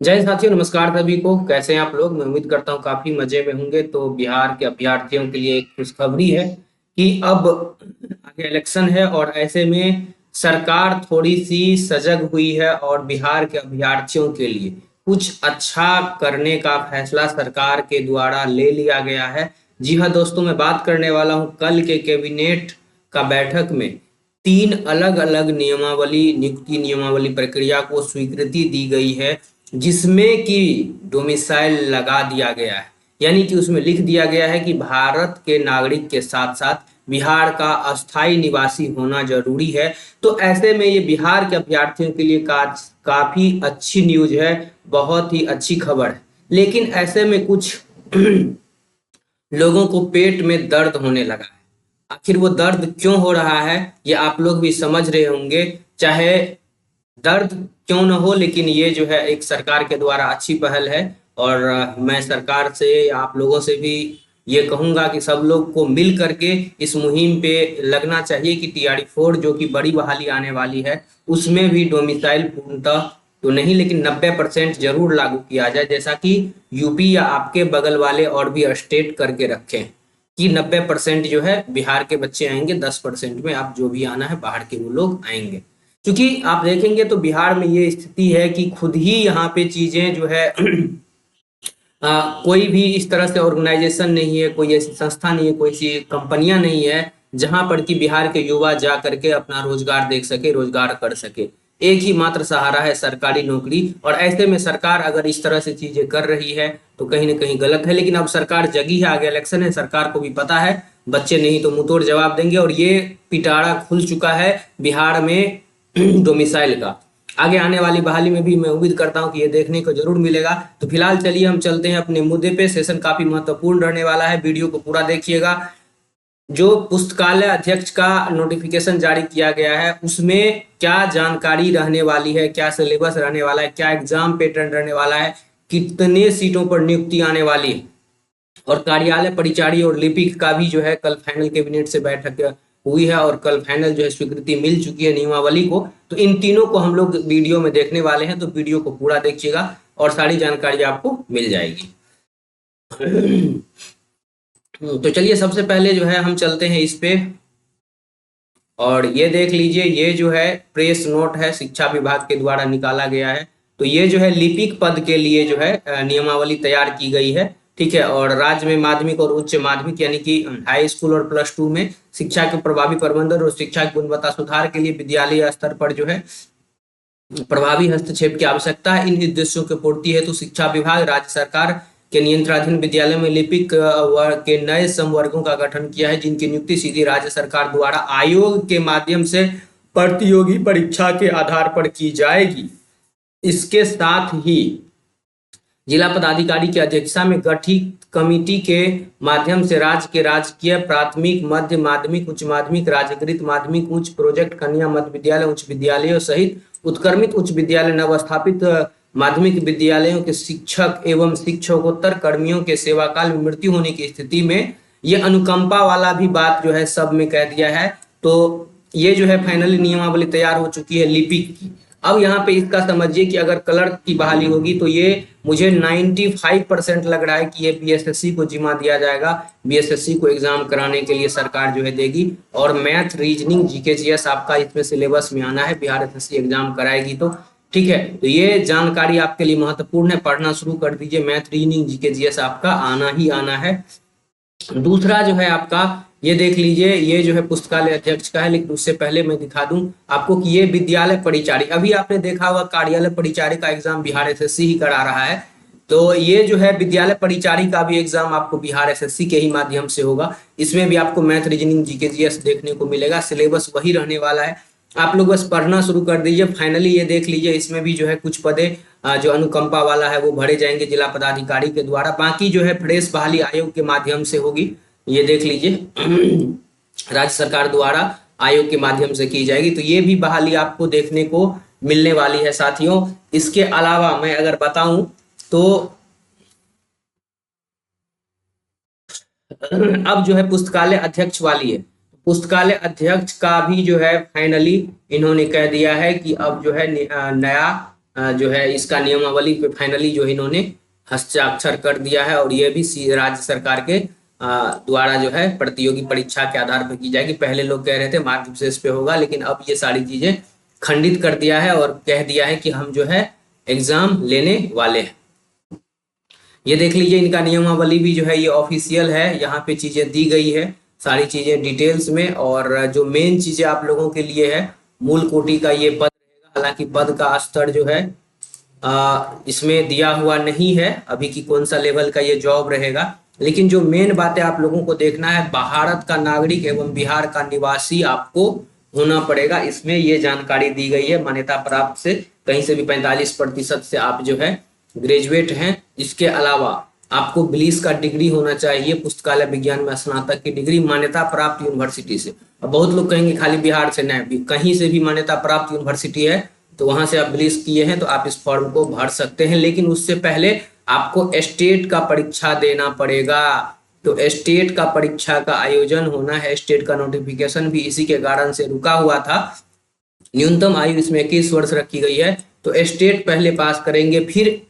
जय हिंद साथियों, नमस्कार सभी को। कैसे हैं आप लोग? मैं उम्मीद करता हूँ काफी मजे में होंगे। तो बिहार के अभ्यर्थियों के लिए एक खुशखबरी है कि अब आगे इलेक्शन है और ऐसे में सरकार थोड़ी सी सजग हुई है और बिहार के अभ्यर्थियों के लिए कुछ अच्छा करने का फैसला सरकार के द्वारा ले लिया गया है। जी हाँ दोस्तों, मैं बात करने वाला हूँ कल के कैबिनेट का बैठक में तीन अलग अलग नियुक्ति नियमावली प्रक्रिया को स्वीकृति दी गई है, जिसमें कि डोमिसाइल लगा दिया गया है। यानी कि उसमें लिख दिया गया है कि भारत के नागरिक के साथ साथ बिहार का अस्थायी निवासी होना जरूरी है। तो ऐसे में ये बिहार के अभ्यर्थियों के लिए काफी अच्छी न्यूज है, बहुत ही अच्छी खबर है। लेकिन ऐसे में कुछ लोगों को पेट में दर्द होने लगा है। आखिर वो दर्द क्यों हो रहा है, ये आप लोग भी समझ रहे होंगे। चाहे दर्द क्यों न हो, लेकिन ये जो है एक सरकार के द्वारा अच्छी पहल है। और मैं सरकार से, आप लोगों से भी ये कहूंगा कि सब लोग को मिल करके इस मुहिम पे लगना चाहिए कि TRD 4 जो कि बड़ी बहाली आने वाली है, उसमें भी डोमिसाइल पूर्णतः तो नहीं लेकिन 90% जरूर लागू किया जाए, जैसा कि यूपी या आपके बगल वाले और भी स्टेट करके रखें कि 90% जो है बिहार के बच्चे आएंगे, 10% में आप जो भी आना है बाहर के वो लोग आएंगे। क्योंकि आप देखेंगे तो बिहार में ये स्थिति है कि खुद ही यहाँ पे चीजें जो है कोई भी इस तरह से ऑर्गेनाइजेशन नहीं है, कोई ऐसी संस्था नहीं है, कोई ऐसी कंपनियां नहीं है जहां पर कि बिहार के युवा जा करके अपना रोजगार देख सके, रोजगार कर सके। एक ही मात्र सहारा है सरकारी नौकरी। और ऐसे में सरकार अगर इस तरह से चीजें कर रही है तो कहीं ना कहीं गलत है। लेकिन अब सरकार जगी है, आगे इलेक्शन है, सरकार को भी पता है बच्चे नहीं तो मुंहतोड़ जवाब देंगे, और ये पिटारा खुल चुका है बिहार में डोमिसाइल का। आगे आने वाली बहाली में भी मैं उम्मीद करता हूं कि ये देखने को जरूर मिलेगा। तो फिलहाल चलिए हम चलते हैं अपने मुद्दे पे। सेशन काफी महत्वपूर्ण रहने वाला है, वीडियो को पूरा देखिएगा। जो पुस्तकालय अध्यक्ष का नोटिफिकेशन जारी किया गया है उसमें क्या जानकारी रहने वाली है, क्या सिलेबस रहने वाला है, क्या एग्जाम पैटर्न रहने वाला है, कितने सीटों पर नियुक्ति आने वाली है, और कार्यालय परिचारी और लिपिक का भी जो है कल फाइनल कैबिनेट से बैठक हुई है और कल फाइनल जो है स्वीकृति मिल चुकी है नियमावली को। तो इन तीनों को हम लोग वीडियो में देखने वाले हैं, तो वीडियो को पूरा देखिएगा और सारी जानकारी आपको मिल जाएगी। तो चलिए सबसे पहले जो है हम चलते हैं इस पे, और ये देख लीजिए, ये जो है प्रेस नोट है, शिक्षा विभाग के द्वारा निकाला गया है। तो ये जो है लिपिक पद के लिए जो है नियमावली तैयार की गई है। ठीक है। और राज्य में माध्यमिक और उच्च माध्यमिक यानी कि हाई स्कूल और +2 में शिक्षा के प्रभावी प्रबंधन और शिक्षा की गुणवत्ता सुधार के लिए विद्यालय स्तर पर जो है प्रभावी हस्तक्षेप की आवश्यकता है। इन उद्देश्यों की पूर्ति हेतु शिक्षा विभाग राज्य सरकार के नियंत्रणाधीन विद्यालय में लिपिक वर्ग के नए संवर्गों का गठन किया है, जिनकी नियुक्ति सीधी राज्य सरकार द्वारा आयोग के माध्यम से प्रतियोगी परीक्षा के आधार पर की जाएगी। इसके साथ ही जिला पदाधिकारी की अध्यक्षता में गठित कमेटी के माध्यम से राज्य के राजकीय प्राथमिक, मध्य माध्यमिक, उच्च माध्यमिक, राज्यकृत माध्यमिक, उच्च प्रोजेक्ट, कन्या मध्य विद्यालय, उच्च विद्यालयों सहित उत्क्रमित उच्च विद्यालय, नवस्थापित माध्यमिक विद्यालयों के शिक्षक एवं शिक्षकोत्तर कर्मियों के सेवाकाल में मृत्यु होने की स्थिति में ये अनुकंपा वाला भी बात जो है सब में कह दिया है। तो ये जो है फाइनली नियमावली तैयार हो चुकी है लिपिक की। अब यहाँ पे इसका समझिए कि अगर क्लर्क की बहाली होगी तो ये मुझे 95% लग रहा है कि ये BSSC को जिम्मा दिया जाएगा। BSSC को एग्जाम कराने के लिए सरकार जो है देगी। और मैथ, रीजनिंग, GK GS आपका इसमें सिलेबस में आना है, बिहार SSC एग्जाम कराएगी तो। ठीक है। तो ये जानकारी आपके लिए महत्वपूर्ण है, पढ़ना शुरू कर दीजिए। मैथ, रीजनिंग, GK GS आपका आना ही आना है। दूसरा जो है आपका, ये देख लीजिए, ये जो है पुस्तकालय अध्यक्ष का है। लेकिन उससे पहले मैं दिखा दूं आपको कि ये विद्यालय परिचारी, अभी आपने देखा होगा कार्यालय परिचारी का एग्जाम बिहार SSC ही करा रहा है। तो ये जो है विद्यालय परिचारी का भी एग्जाम आपको बिहार SSC के ही माध्यम से होगा। इसमें भी आपको मैथ, रीजनिंग, GK GS देखने को मिलेगा। सिलेबस वही रहने वाला है, आप लोग बस पढ़ना शुरू कर दीजिए। फाइनली ये देख लीजिए, इसमें भी जो है कुछ पदे जो अनुकंपा वाला है वो भरे जाएंगे जिला पदाधिकारी के द्वारा। बाकी जो है फ्रेश बहाली आयोग के माध्यम से होगी। ये देख लीजिए राज्य सरकार द्वारा आयोग के माध्यम से की जाएगी। तो ये भी बहाली आपको देखने को मिलने वाली है साथियों। इसके अलावा मैं अगर बताऊं तो अब जो है पुस्तकालय अध्यक्ष वाली है। पुस्तकालय अध्यक्ष का भी जो है फाइनली इन्होंने कह दिया है कि अब जो है नया जो है इसका नियमावली पे फाइनली जो है इन्होंने हस्ताक्षर कर दिया है, और ये भी राज्य सरकार के द्वारा जो है प्रतियोगी परीक्षा के आधार पर की जाएगी। पहले लोग कह रहे थे मार्क विशेष पे होगा, लेकिन अब ये सारी चीजें खंडित कर दिया है और कह दिया है कि हम जो है एग्जाम लेने वाले हैं। ये देख लीजिए इनका नियमावली भी जो है ये ऑफिशियल है, यहाँ पे चीजें दी गई है सारी चीजें डिटेल्स में। और जो मेन चीजें आप लोगों के लिए है, मूल कोटि का ये पद रहेगा। हालांकि पद का स्तर जो है इसमें दिया हुआ नहीं है अभी कि कौन सा लेवल का ये जॉब रहेगा, लेकिन जो मेन बात है आप लोगों को देखना है, भारत का नागरिक एवं बिहार का निवासी आपको होना पड़ेगा। इसमें ये जानकारी दी गई है, मान्यता प्राप्त से कहीं से भी 45% से आप जो है ग्रेजुएट हैं। इसके अलावा आपको बिलीस का डिग्री होना चाहिए, पुस्तकालय विज्ञान में स्नातक की डिग्री मान्यता प्राप्त यूनिवर्सिटी से। अब बहुत लोग कहेंगे खाली बिहार से, नहीं, कहीं से भी मान्यता प्राप्त यूनिवर्सिटी है तो वहां से आप बिलीस किए हैं तो आप इस फॉर्म को भर सकते हैं। लेकिन उससे पहले आपको स्टेट का परीक्षा देना पड़ेगा। तो स्टेट का परीक्षा का आयोजन होना है, स्टेट का नोटिफिकेशन भी इसी के कारण से रुका हुआ था। न्यूनतम आयु इसमें 21 वर्ष रखी गई है। तो स्टेट पहले पास करेंगे, फिर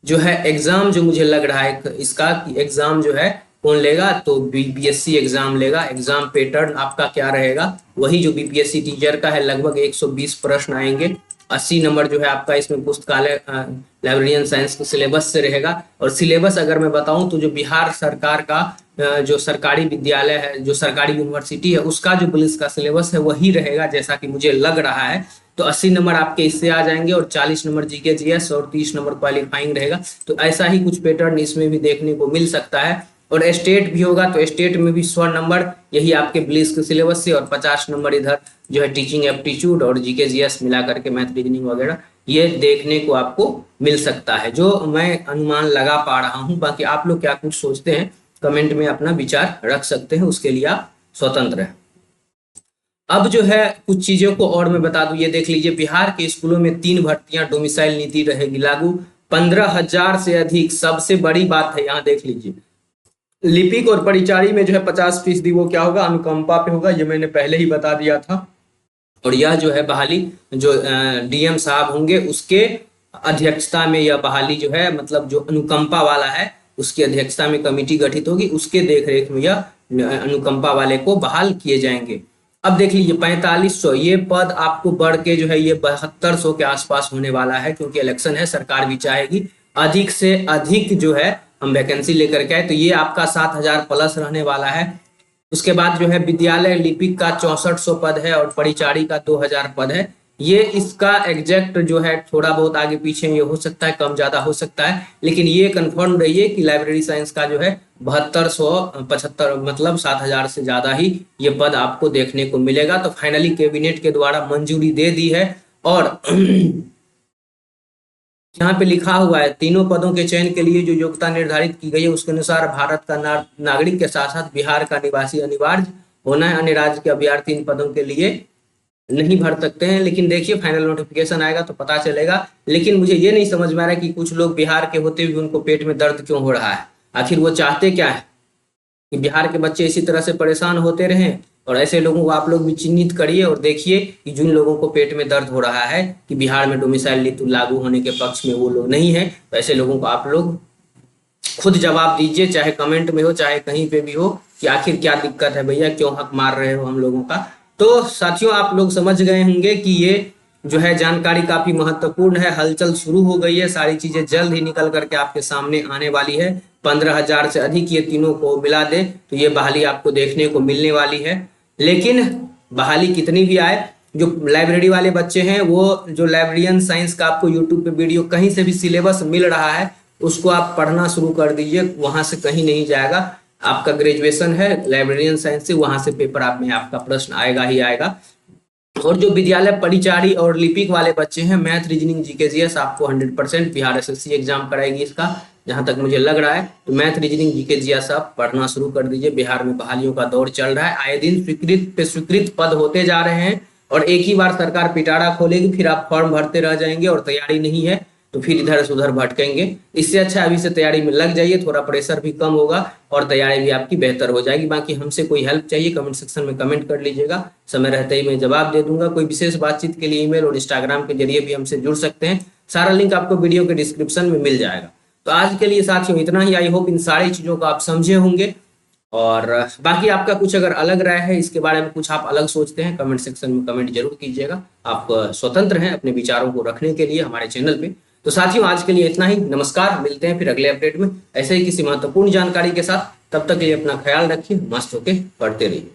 जो है एग्जाम जो मुझे लग रहा है इसका एग्जाम जो है कौन लेगा, तो बीपीएससी एग्जाम लेगा। एग्जाम पैटर्न आपका क्या रहेगा, वही जो बीपीएससी टीचर का है, लगभग 120 प्रश्न आएंगे। 80 नंबर जो है आपका इसमें पुस्तकालय लाइब्रेरियन साइंस के सिलेबस से रहेगा। और सिलेबस अगर मैं बताऊं तो जो बिहार सरकार का जो सरकारी विद्यालय है, जो सरकारी यूनिवर्सिटी है, उसका जो पुलिस का सिलेबस है वही रहेगा जैसा कि मुझे लग रहा है। तो 80 नंबर आपके इससे आ जाएंगे और 40 नंबर जीके जीएस और 30 नंबर क्वालिफाइंग रहेगा। तो ऐसा ही कुछ पैटर्न इसमें भी देखने को मिल सकता है। और स्टेट भी होगा तो स्टेट में भी 100 नंबर यही आपके बिलीस के सिलेबस से, और 50 नंबर इधर जो है टीचिंग एप्टीट्यूड और जीके जीएस मिला करके मैथ रीजनिंग वगैरह ये देखने को आपको मिल सकता है, जो मैं अनुमान लगा पा रहा हूं। बाकी आप लोग क्या कुछ सोचते हैं कमेंट में अपना विचार रख सकते हैं, उसके लिए आप स्वतंत्र हैं। अब जो है कुछ चीजों को और मैं बता दूं, ये देख लीजिए बिहार के स्कूलों में 3 भर्तियां डोमिसाइल नीति रहेगी लागू, 15,000 से अधिक। सबसे बड़ी बात है यहाँ देख लीजिए, लिपिक और परिचारी में जो है 50% वो क्या होगा, अनुकंपा पे होगा, ये मैंने पहले ही बता दिया था। और यह जो है बहाली जो डीएम साहब होंगे उसके अध्यक्षता में यह बहाली जो है, मतलब जो अनुकंपा वाला है उसकी अध्यक्षता में कमेटी गठित होगी, उसके देखरेख में यह अनुकंपा वाले को बहाल किए जाएंगे। अब देख लीजिए 4500 ये पद आपको बढ़ के जो है ये 7200 के आसपास होने वाला है, क्योंकि इलेक्शन है, सरकार भी चाहेगी अधिक से अधिक जो है हम वैकेंसी लेकर के आए। तो ये आपका 7000 प्लस रहने वाला है। उसके बाद जो है विद्यालय लिपिक का 6400 पद है और परिचारी का 2000 पद है। ये इसका एग्जैक्ट जो है थोड़ा बहुत आगे पीछे ये हो सकता है, कम ज्यादा हो सकता है, लेकिन ये कंफर्म रहिए कि लाइब्रेरी साइंस का जो है 7275 मतलब 7000 से ज्यादा ही ये पद आपको देखने को मिलेगा। तो फाइनली कैबिनेट के द्वारा मंजूरी दे दी है। और यहाँ पे लिखा हुआ है तीनों पदों के चयन के लिए जो योग्यता निर्धारित की गई है उसके अनुसार भारत का नागरिक के साथ साथ बिहार का निवासी अनिवार्य होना है। अन्य राज्य के अभ्यर्थी इन पदों के लिए नहीं भर सकते हैं। लेकिन देखिए फाइनल नोटिफिकेशन आएगा तो पता चलेगा। लेकिन मुझे ये नहीं समझ में आ रहा है कि कुछ लोग बिहार के होते हुए उनको पेट में दर्द क्यों हो रहा है, आखिर वो चाहते क्या है कि बिहार के बच्चे इसी तरह से परेशान होते रहें। और ऐसे लोगों को आप लोग भी चिन्हित करिए और देखिए कि जिन लोगों को पेट में दर्द हो रहा है कि बिहार में डोमिसाइल नीति लागू होने के पक्ष में वो लोग नहीं है, तो ऐसे लोगों को आप लोग खुद जवाब दीजिए, चाहे कमेंट में हो चाहे कहीं पे भी हो, कि आखिर क्या दिक्कत है भैया, क्यों हक मार रहे हो हम लोगों का। तो साथियों आप लोग समझ गए होंगे कि ये जो है जानकारी काफी महत्वपूर्ण है। हलचल शुरू हो गई है, सारी चीजें जल्द ही निकल करके आपके सामने आने वाली है। 15,000 से अधिक ये तीनों को मिला दे तो ये बहाली आपको देखने को मिलने वाली है। लेकिन बहाली कितनी भी आए, जो लाइब्रेरी वाले बच्चे हैं वो जो लाइब्रेरियन साइंस का आपको यूट्यूब पे वीडियो कहीं से भी सिलेबस मिल रहा है उसको आप पढ़ना शुरू कर दीजिए, वहां से कहीं नहीं जाएगा। आपका ग्रेजुएशन है लाइब्रेरियन साइंस से, वहां से पेपर आप में आपका प्रश्न आएगा ही आएगा। और जो विद्यालय परिचारी और लिपिक वाले बच्चे हैं, मैथ रीजनिंग जीके जीएस आपको 100% बिहार एसएससी एग्जाम कराएगी इसका, जहां तक मुझे लग रहा है। तो मैथ रीजनिंग जीके जीएस आप पढ़ना शुरू कर दीजिए। बिहार में बहालियों का दौर चल रहा है, आए दिन स्वीकृत पे स्वीकृत पद होते जा रहे हैं और एक ही बार सरकार पिटारा खोलेगी, फिर आप फॉर्म भरते रह जाएंगे और तैयारी नहीं है तो फिर इधर से उधर भटकेंगे। इससे अच्छा अभी से तैयारी में लग जाइए, थोड़ा प्रेशर भी कम होगा और तैयारी भी आपकी बेहतर हो जाएगी। बाकी हमसे कोई हेल्प चाहिए कमेंट सेक्शन में कमेंट कर लीजिएगा, समय रहते ही मैं जवाब दे दूंगा। कोई विशेष बातचीत के लिए ईमेल और इंस्टाग्राम के जरिए भी हमसे जुड़ सकते हैं, सारा लिंक आपको वीडियो के डिस्क्रिप्शन में मिल जाएगा। तो आज के लिए साथियों इतना ही। आई होप इन सारी चीज़ों को आप समझे होंगे, और बाकी आपका कुछ अगर अलग राय है, इसके बारे में कुछ आप अलग सोचते हैं, कमेंट सेक्शन में कमेंट जरूर कीजिएगा। आप स्वतंत्र हैं अपने विचारों को रखने के लिए हमारे चैनल पे। तो साथियों आज के लिए इतना ही, नमस्कार, मिलते हैं फिर अगले अपडेट में ऐसे ही किसी महत्वपूर्ण जानकारी के साथ। तब तक के लिए अपना ख्याल रखिए, मस्त होके पढ़ते रहिए।